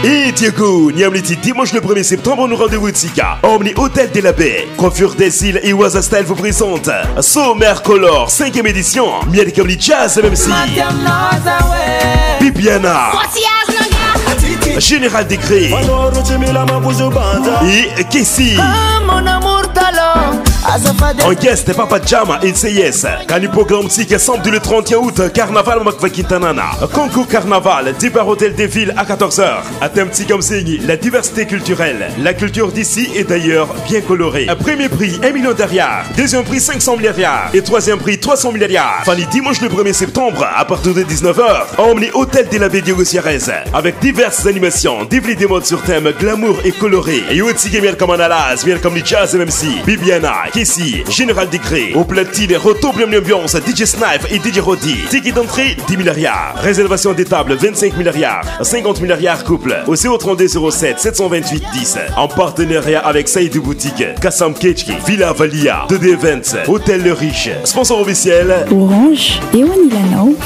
Et Diego, Niamliti, dimanche le 1er septembre, nous rendez-vous de Sika. Omni Hôtel de la Baie, Coiffure des îles et Waza Style vous présente Sommer Color, 5e édition. Miel comme les jazz MC. Bibiana. Général Décret. Et Kessie. En guest, Papa Jama et CIS. Quand le programme Tika samedi le 31 août, Carnaval Makvakintanana. Concours Carnaval, départ Hôtel des Villes à 14h. À thème Tika Msengi, la diversité culturelle. La culture d'ici est d'ailleurs bien colorée. Premier prix, 1 million d'arias. Deuxième prix, 500 milliards. Et troisième prix, 300 milliards. Fanny, dimanche le 1er septembre, à partir de 19h, emmené Hôtel de la Baie Diego Sierrez. Avec diverses animations, défilés des modes sur thème glamour et coloré. Et aussi miel comme Analas, miel comme les jazz MC, Bibiana, Kessie, Général Décret. Au platine, retour l'ambiance, DJ Snipe et DJ Roddy. Ticket d'entrée, 10 milliards. Réservation des tables, 25 milliards. 50 milliards couple. Au CO32 07 728 10. En partenariat avec Saïdou Boutique, Kassam Ketchki, Villa Valia, 2D Events, Hôtel Le Riche. Sponsor officiel, Orange et Wanilano.